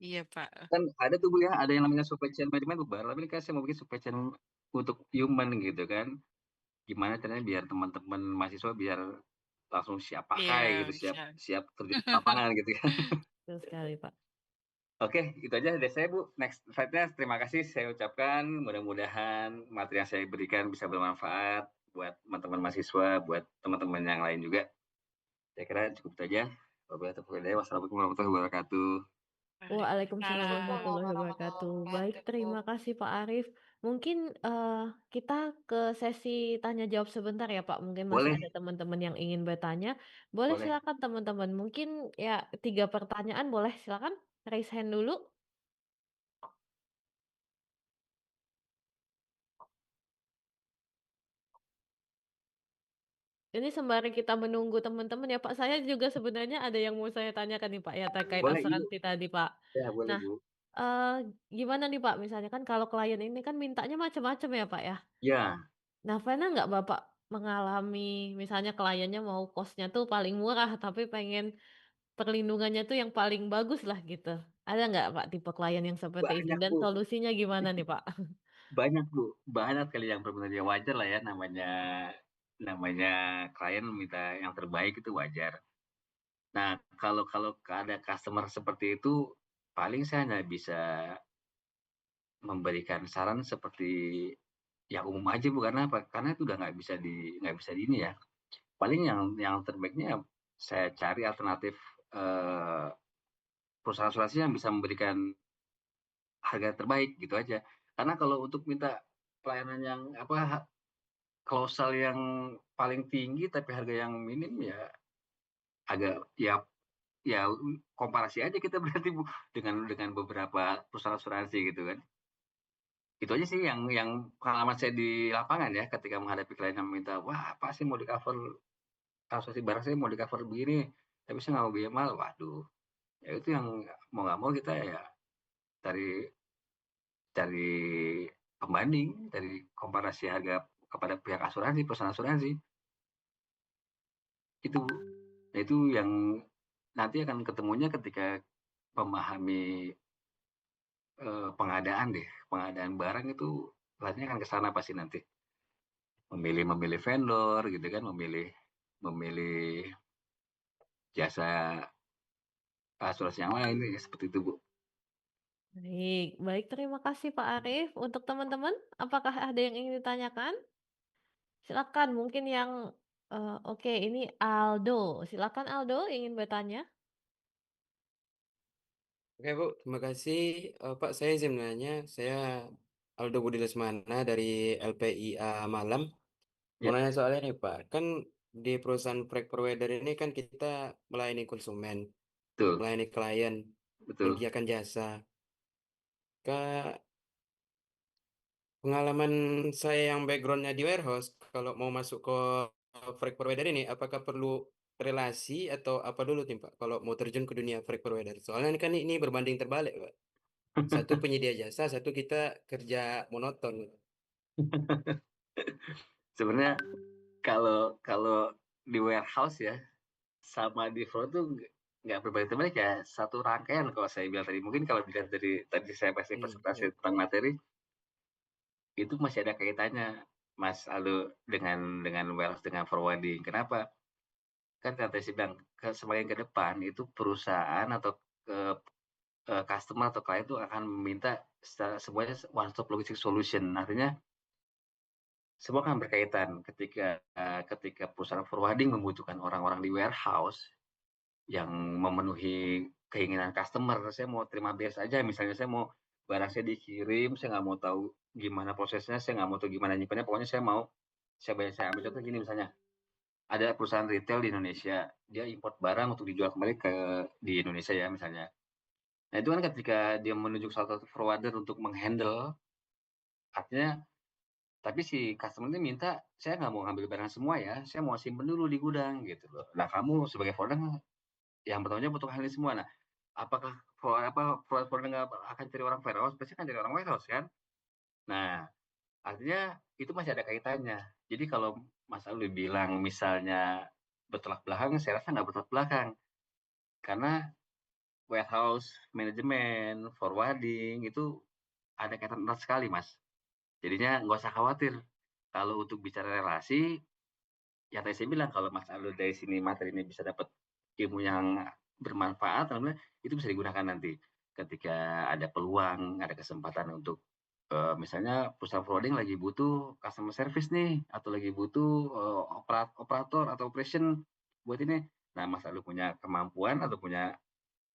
iya Pak. Kan ada tuh Bu ya, ada yang namanya supply chain management Bu, tapi ini kan saya mau bikin supply chain untuk human gitu kan. Gimana caranya biar teman-teman mahasiswa biar langsung siap Iya, pakai gitu, bisa. siap terjun di lapangan gitu ya. Betul sekali, Pak. Oke, itu aja dari saya Bu. Next slide-nya terima kasih saya ucapkan. Mudah-mudahan materi yang saya berikan bisa bermanfaat buat teman-teman mahasiswa, buat teman-teman yang lain juga. Saya kira cukup saja. Wassalamualaikum warahmatullahi wabarakatuh. Waalaikumsalam Waalaikumsalam. warahmatullahi wabarakatuh. Baik, terima kasih Pak Arif. Mungkin kita ke sesi tanya jawab sebentar ya Pak. Mungkin masih Boleh, ada teman-teman yang ingin bertanya. Boleh boleh. silakan teman-teman. Mungkin ya 3 pertanyaan boleh silakan. Raise hand dulu. Ini sembari kita menunggu teman-teman ya Pak. Saya juga sebenarnya ada yang mau saya tanyakan nih Pak ya terkait Boleh, Ibu. asuransi tadi Pak. Ya, boleh, Nah, Bu. eh, gimana nih Pak? Misalnya kan kalau klien ini kan mintanya macam-macam ya Pak ya. Ya, Nah, pernah nggak Bapak mengalami misalnya kliennya mau kosnya tuh paling murah, tapi pengen perlindungannya tuh yang paling bagus lah gitu. Ada nggak Pak tipe klien yang seperti itu? banyak, Dan Bu. solusinya gimana nih Pak? Banyak, Bu. Banyak kali yang sebenarnya wajar lah ya, namanya namanya klien minta yang terbaik itu wajar. Nah, kalau kalau ada customer seperti itu, paling saya hanya bisa memberikan saran seperti yang umum aja, Bu. Karena apa? Karena itu udah nggak bisa di ini ya. Paling yang terbaiknya saya cari alternatif, eee, perusahaan asuransi yang bisa memberikan harga terbaik, gitu aja. Karena kalau untuk minta pelayanan yang apa, klausal yang paling tinggi tapi harga yang minim ya agak ya komparasi aja kita berarti Bu, dengan beberapa perusahaan asuransi gitu kan. Itu aja sih yang pengalaman saya di lapangan ya ketika menghadapi klien yang meminta, "Wah, apa sih mau di-cover asuransi barang saya mau di-cover begini, tapi saya nggak mau biaya mahal." Waduh, ya itu yang mau nggak mau kita ya cari cari pembanding, dari komparasi harga kepada pihak asuransi, perusahaan asuransi, itu Bu. Nah itu yang nanti akan ketemunya ketika memahami, pengadaan deh, pengadaan barang itu larinya akan ke sana pasti nanti. Memilih memilih vendor gitu kan, memilih memilih jasa asuransi yang lain, ya seperti itu Bu. Baik, baik terima kasih Pak Arif. Untuk teman-teman, apakah ada yang ingin ditanyakan? Silakan mungkin yang oke ini Aldo. Silakan Aldo ingin bertanya. Oke Bu, terima kasih. Pak, saya izin menanya. Saya Aldo Budi Lesmana dari LPIA Malam. Mau Ya, nanya soalnya nih Pak, kan di perusahaan freight provider ini kan kita melayani konsumen, betul melayani klien, betul. menyediakan jasa. Kak, pengalaman saya yang backgroundnya di warehouse, kalau mau masuk ke freight provider ini, apakah perlu relasi atau apa dulu nih Pak? Kalau mau terjun ke dunia freight provider, soalnya kan ini berbanding terbalik Pak. Satu penyedia jasa, satu kita kerja monoton. Sebenarnya kalau kalau di warehouse ya, sama di front tuh nggak berbanding terbalik ya, satu rangkaian kalau saya bilang tadi. Mungkin kalau dilihat dari tadi saya kasih presentasi Ya. tentang materi, itu masih ada kaitannya, Mas Aldo, dengan warehouse, dengan forwarding. Kenapa? Kan kata saya bilang, semakin ke depan itu perusahaan atau, eee customer atau klien itu akan meminta semuanya one stop logistic solution. Artinya semua kan berkaitan ketika perusahaan forwarding membutuhkan orang-orang di warehouse yang memenuhi keinginan customer, saya mau terima beres aja, misalnya saya mau barang saya dikirim, saya nggak mau tahu gimana prosesnya, saya nggak mau tahu gimana nyimpannya, pokoknya saya ambil contoh gini misalnya, ada perusahaan retail di Indonesia, dia import barang untuk dijual kembali di Indonesia ya misalnya. Nah itu kan ketika dia menunjuk salah satu forwarder untuk menghandle, artinya tapi si customer ini minta, "Saya nggak mau ngambil barang semua ya, saya mau simpen dulu di gudang," gitu loh. Nah kamu sebagai forwarder yang bertanggung jawab untuk hal ini semua. Nah, apakah forwarder nggak akan cari orang warehouse, pasti kan cari orang warehouse kan? Nah, artinya itu masih ada kaitannya. Jadi kalau Mas Alwi bilang misalnya bertolak belakang, saya rasa nggak bertolak belakang. Karena warehouse, manajemen, forwarding itu ada kaitan erat sekali, Mas. Jadinya nggak usah khawatir. Kalau untuk bicara relasi, ya tadi saya bilang kalau Mas Aldo dari sini materi ini bisa dapat ilmu yang bermanfaat, alhamdulillah itu bisa digunakan nanti ketika ada peluang, ada kesempatan untuk, misalnya perusahaan forwarding lagi butuh customer service nih, atau lagi butuh, operator atau operation buat ini. Nah, Mas Aldo punya kemampuan atau punya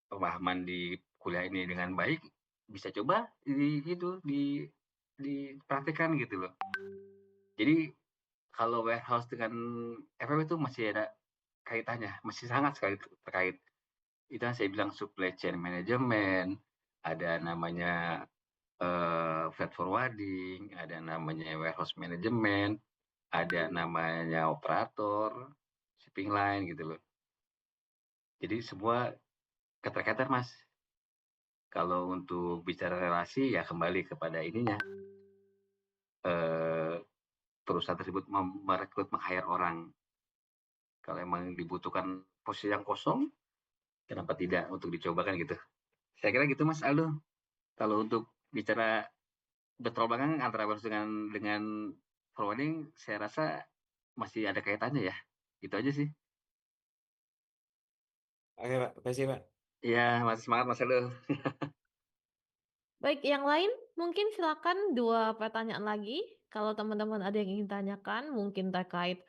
pemahaman di kuliah ini dengan baik, bisa coba dipraktikkan gitu loh. Jadi kalau warehouse dengan FF itu masih ada kaitannya, masih sangat sekali terkait. Itu yang saya bilang supply chain management, ada namanya freight forwarding, ada namanya warehouse management, ada namanya operator, shipping line gitu loh. Jadi semua keterkaitan Mas. Kalau untuk bicara relasi ya kembali kepada ininya, eh, perusahaan tersebut merekrut meng-hire orang. Kalau emang dibutuhkan posisi yang kosong, kenapa tidak untuk dicoba kan gitu. Saya kira gitu Mas Aldo. Kalau untuk bicara bertolak antara warehouse dengan forwarding, saya rasa masih ada kaitannya ya. Itu aja sih. Oke Pak, makasih Pak. Iya, masih semangat Mas Aldo. Baik, yang lain mungkin silakan 2 pertanyaan lagi. Kalau teman-teman ada yang ingin tanyakan, mungkin terkait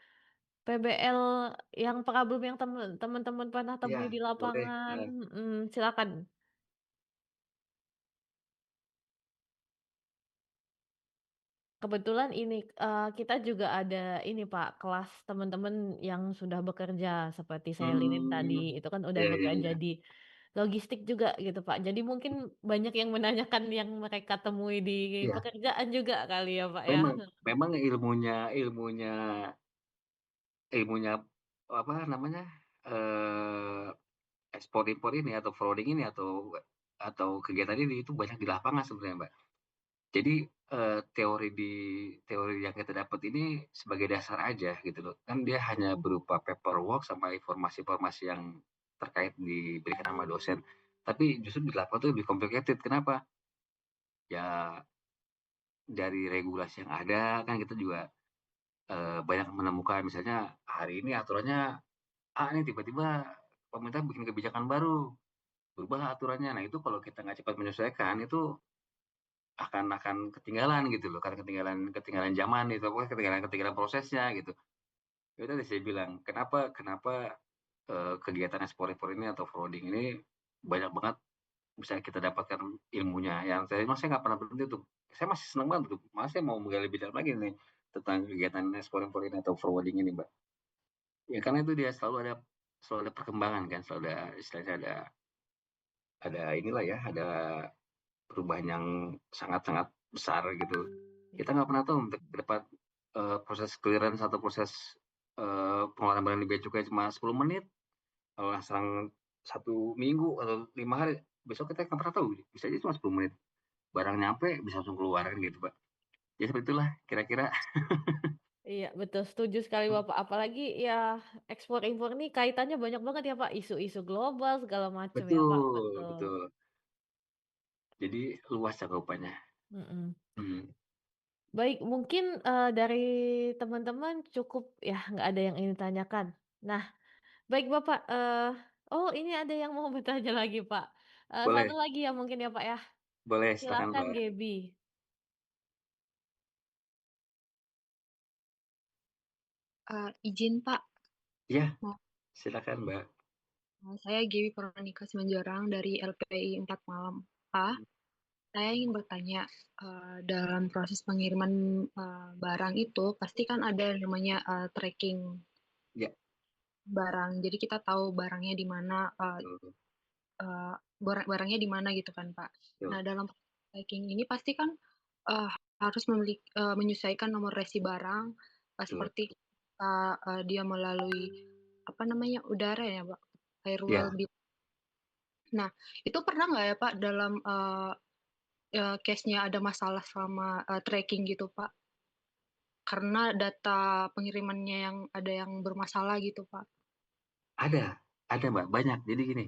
PBL yang problem yang teman-teman pernah Iya, temui di boleh. lapangan, silakan. Kebetulan ini, kita juga ada ini Pak, kelas teman-teman yang sudah bekerja seperti saya linin Hmm, tadi, itu kan udah iya, iya, iya. bekerja di logistik juga gitu Pak. Jadi mungkin banyak yang menanyakan yang mereka temui di Iya, pekerjaan juga kali ya Pak ya? memang memang ilmunya ilmunya apa namanya, eee, ekspor impor ini atau forwarding ini atau kegiatan ini itu banyak di lapangan sebenarnya, Mbak. Jadi, teori yang kita dapat ini sebagai dasar aja gitu loh. Kan dia hanya berupa paperwork sama informasi-informasi yang terkait diberikan sama dosen. Tapi justru di lapangan tuh lebih complicated. Kenapa? Ya dari regulasi yang ada kan kita juga, banyak menemukan misalnya hari ini aturannya A nih, tiba-tiba pemerintah bikin kebijakan baru, berubah aturannya. Nah itu kalau kita nggak cepat menyesuaikan itu akan ketinggalan gitu loh, karena ketinggalan zaman itu, pokoknya ketinggalan prosesnya gitu. Ya tadi saya bilang, kenapa kenapa, kegiatan ekspor-impor ini atau forwarding ini banyak banget bisa kita dapatkan ilmunya, yang saya memang saya nggak pernah berhenti tuh. Saya masih senang banget tuh, malah saya mau menggali lebih dalam lagi nih, tentang kegiatan ekspor-impor ini atau forwarding ini, Mbak. Ya karena itu dia selalu ada perkembangan kan, selalu ada istilahnya ada inilah ya, ada perubahan yang sangat-sangat besar gitu. Kita nggak pernah tahu untuk ke depan, proses clearance atau proses, pengeluaran barang di bea cukai cuma 10 menit, kalau selang 1 minggu atau 5 hari, besok kita nggak pernah tahu, bisa aja cuma 10 menit. Barang nyampe bisa langsung keluar kan gitu, Pak. Ya seperti itulah kira-kira. Iya, betul, setuju sekali Bapak. Apalagi ya ekspor impor ini kaitannya banyak banget ya Pak, isu-isu global segala macam ya Pak, Betul, betul. betul. Jadi luas cakupannya. Mhm. Mhm. Baik, mungkin, dari teman-teman cukup ya, nggak ada yang ingin ditanyakan. Nah, baik Bapak, oh ini ada yang mau bertanya lagi Pak, Boleh 1 lagi ya mungkin ya Pak ya? boleh silakan, Silakan Mbak. Gaby. Izin Pak, Iya, mau silakan, Mbak. saya Dewi Veronica Simanjorang dari LPI 4 Malam. Pak, saya ingin bertanya, dalam proses pengiriman barang itu pasti kan ada namanya tracking Iya, barang. Jadi kita tahu barangnya di mana, betul uh, barangnya di mana gitu kan Pak. betul Nah dalam tracking ini pasti kan uh, harus menyesuaikan nomor resi barang, betul. seperti dia melalui apa namanya udara ya Pak, airwell. Iya, Nah, itu pernah nggak ya Pak dalam case-nya ada masalah selama tracking gitu Pak? Karena data pengirimannya yang ada yang bermasalah gitu Pak. ada, Mbak, banyak. Jadi gini,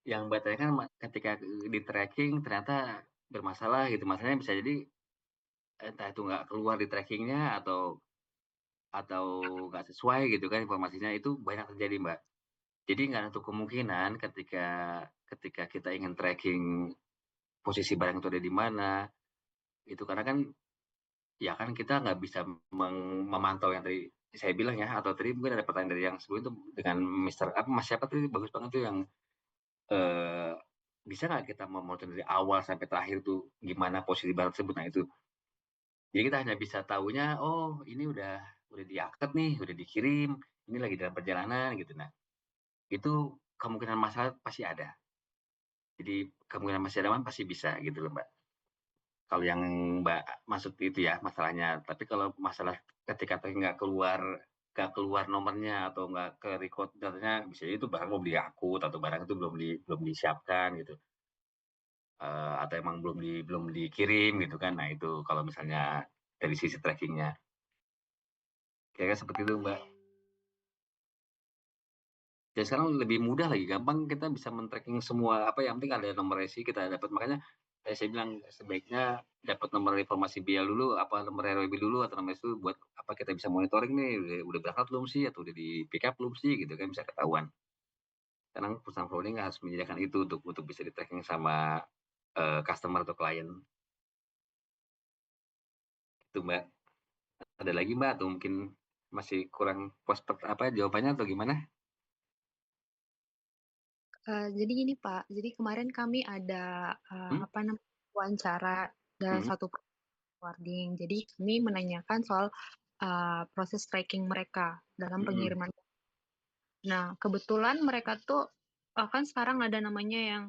yang Mbak tanyakan ketika, di-tracking ternyata bermasalah gitu, masalahnya bisa jadi entah itu nggak keluar di trackingnya atau nggak sesuai gitu kan informasinya, itu banyak terjadi, Mbak. Jadi nggak untuk kemungkinan ketika ketika kita ingin tracking posisi barang itu ada di mana, itu karena kan ya kan kita nggak bisa memantau yang tadi saya bilang ya, atau tadi mungkin ada pertanyaan dari yang sebelum itu dengan Mister apa, Mas siapa tuh, bagus banget tuh yang, eee, bisa nggak kita memotret dari awal sampai terakhir tuh gimana posisi barang tersebut? Nah itu. Jadi kita hanya bisa tahunya, oh ini udah diangkat nih, udah dikirim, ini lagi dalam perjalanan gitu. Nah, itu kemungkinan masalah pasti ada. Jadi kemungkinan masih ada pasti bisa gitu loh, Mbak. Kalau yang Mbak maksud itu ya masalahnya. Tapi kalau masalah ketika nggak keluar nomornya atau nggak ke record datanya, bisa jadi itu barang belum diangkut atau barang itu belum disiapkan gitu, atau emang belum dikirim gitu kan. Nah itu kalau misalnya dari sisi trackingnya, kira-kira seperti itu, Mbak. Ya sekarang lebih mudah lagi, gampang kita bisa men-tracking semua, apa yang penting ada nomor resi kita dapat. Makanya saya bilang sebaiknya dapat nomor informasi BIA dulu, apa nomor RWB dulu atau nomor itu buat apa kita bisa monitoring nih, udah berangkat belum sih atau udah di-pick-up belum sih gitu kan, bisa ketahuan. Sekarang perusahaan forwarding harus menyediakan itu untuk bisa di-tracking sama, customer atau klien. Itu Mbak. Ada lagi Mbak atau mungkin masih kurang puas jawabannya atau gimana? Jadi gini Pak, jadi kemarin kami ada Hmm? wawancara dalam Mhm, satu forwarding. Jadi kami menanyakan soal proses tracking mereka dalam mhm, pengiriman. Nah, kebetulan mereka tuh kan sekarang ada namanya yang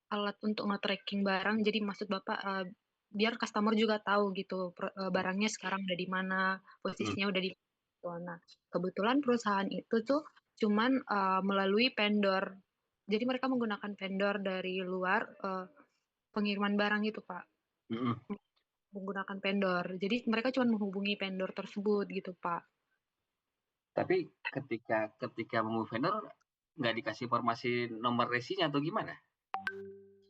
alat untuk nge-tracking barang. Jadi maksud Bapak biar customer juga tahu gitu barangnya sekarang udah di mana, mhm, posisinya udah di mana. Nah, kebetulan perusahaan itu tuh cuman melalui vendor. Jadi mereka menggunakan vendor dari luar pengiriman barang itu, Pak. mhm. Menggunakan vendor. Jadi mereka cuma menghubungi vendor tersebut gitu, Pak. Tapi ketika memove vendor, nggak dikasih informasi nomor resinya atau gimana?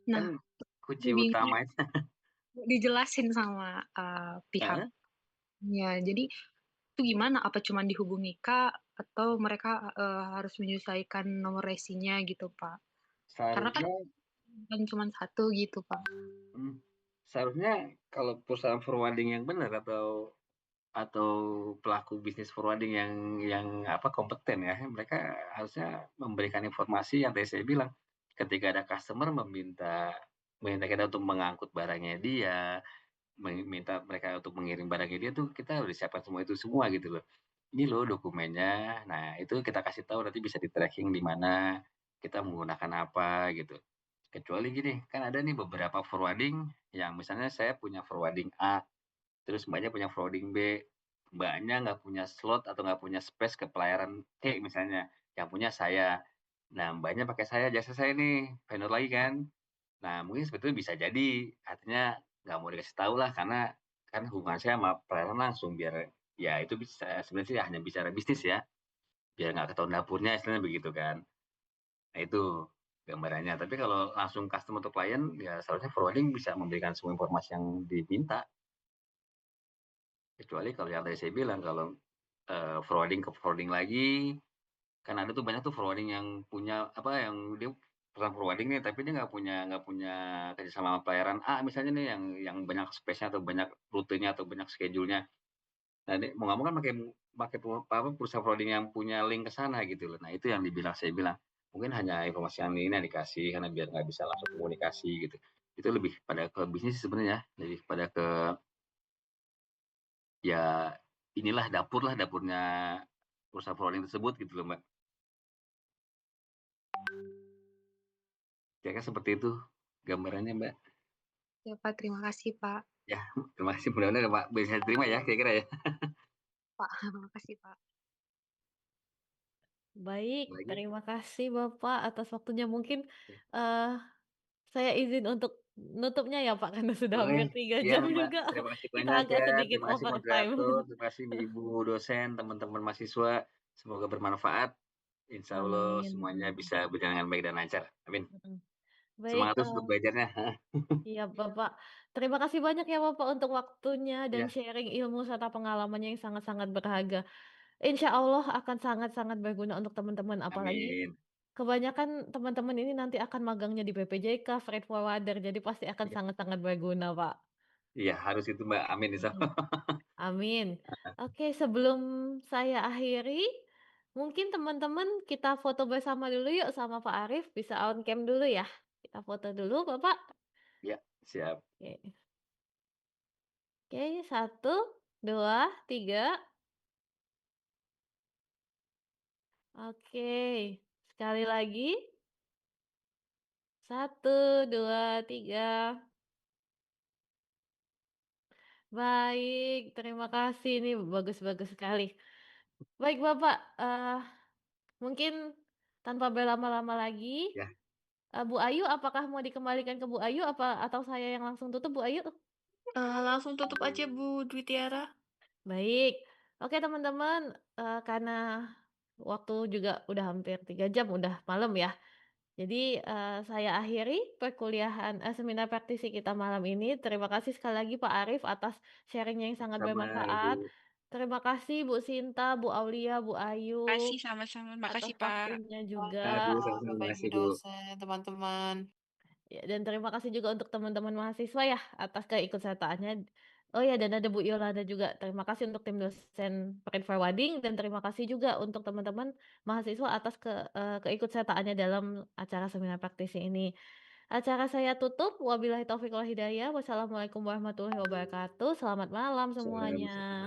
Kan Nah, kunci bingung utamanya dijelasin sama pihak. heeh, Ya, jadi itu gimana? Apa cuma dihubungi Kak atau mereka harus menyesuaikan nomor resinya gitu, Pak? Karena kan seharusnya bukan cuma satu gitu, Pak. mmm, seharusnya kalau perusahaan forwarding yang benar atau pelaku bisnis forwarding yang kompeten ya, mereka harusnya memberikan informasi yang tadi saya bilang, ketika ada customer meminta kita untuk mengangkut barangnya dia, minta mereka untuk mengirim barangnya dia tuh kita udah siapkan semua itu semua gitu loh. Ini loh dokumennya, nah itu kita kasih tahu nanti bisa di-tracking di mana, kita menggunakan apa gitu. Kecuali gini, kan ada nih beberapa forwarding yang misalnya saya punya forwarding A, terus Mbaknya punya forwarding B, Mbaknya nggak punya slot atau nggak punya space ke pelayaran C misalnya, yang punya saya. Nah Mbaknya pakai jasa saya nih, vendor lagi kan. Nah, mungkin sebetulnya bisa jadi, artinya nggak mau dikasih tahu lah, karena kan hubungan saya sama pelayanan langsung, biar ya itu bisa sebenarnya sih hanya bicara bisnis ya, biar nggak ketahuan dapurnya istilahnya begitu kan. Nah itu gambarannya, tapi kalau langsung customer atau klien, ya seharusnya forwarding bisa memberikan semua informasi yang diminta, kecuali kalau yang tadi saya bilang, kalau, forwarding ke forwarding lagi, kan ada tuh banyak tuh forwarding yang punya yang dia perusahaan forwarding nih, tapi dia nggak punya kerjasama sama pelayaran A misalnya nih yang banyak space-nya atau banyak rutenya atau banyak schedule-nya. Nah, ini mau nggak mau kan pakai perusahaan forwarding yang punya link ke sana gitu loh. Nah, itu yang saya bilang, mungkin hanya informasi yang ini yang dikasih karena biar nggak bisa langsung komunikasi gitu. Itu lebih pada ke bisnis sebenarnya, lebih pada ke ya inilah dapurnya perusahaan forwarding tersebut gitu loh, Mbak. Kira-kira seperti itu gambarannya, Mbak. Ya, Pak, terima kasih, Pak. Ya, terima kasih mudah-mudahan Pak bisa diterima ya kira-kira ya. Pak, terima kasih, Pak. Baik, Lagi? terima kasih Bapak atas waktunya. Mungkin, eee, saya izin untuk nutupnya ya Pak, karena sudah Boleh. hampir 3 Iya jam Mbak, juga. terima kasih Kita banyak agak ya. sedikit Terima kasih overtime. moderator, terima kasih Ibu dosen, teman-teman mahasiswa. Semoga bermanfaat. Insya Allah Amin. semuanya bisa berjalan dengan baik dan lancar. Amin. Mhm. Baik, Semangat terus untuk belajarnya. iya Bapak. Terima kasih banyak ya Bapak untuk waktunya dan Ya, sharing ilmu serta pengalamannya yang sangat-sangat berharga. Insya Allah akan sangat-sangat berguna untuk teman-teman, apalagi amin. kebanyakan teman-teman ini nanti akan magangnya di BPJK, freight forwarder, jadi pasti akan Iya, sangat-sangat berguna, Pak. iya harus itu Mbak. Amin insya Mhm. Allah. Amin. Oke, sebelum saya akhiri, mungkin teman-teman kita foto bersama dulu yuk sama Pak Arif, bisa on cam dulu ya. Kita foto dulu, Bapak. Ya, siap. Oke. Oke, 1, 2, 3. Oke, sekali lagi. 1, 2, 3. Baik, terima kasih. Ini bagus-bagus sekali. Baik, Bapak, mungkin tanpa berlama-lama lagi, Ya. Bu Ayu, apakah mau dikembalikan ke Bu Ayu atau saya yang langsung tutup, Bu Ayu? Langsung tutup aja Bu Dwi Tiara. Baik. Oke, teman-teman, karena waktu juga udah hampir 3 jam, udah malam ya. Jadi, saya akhiri perkuliahan seminar praktisi kita malam ini. Terima kasih sekali lagi Pak Arif atas sharing-nya yang sangat Sama bermanfaat. Ibu. Terima kasih Bu Sinta, Bu Aulia, Bu Ayu, Makasih sama-sama. atas Makasih, Pak. waktunya Ya, juga. Bu, sama-sama. Bapak Ibu Makasih, Bu. dosen, teman-teman. Ya, dan terima kasih juga untuk teman-teman mahasiswa ya atas keikutsertaannya. Oh ya, dan ada Bu Yolanda juga. Terima kasih untuk tim dosen Freight Forwarding dan terima kasih juga untuk teman-teman mahasiswa atas keikutsertaannya dalam acara seminar praktisi ini. Acara saya tutup. Wabillahi taufiq wal hidayah. Wassalamualaikum warahmatullahi wabarakatuh. Selamat malam Salam. semuanya.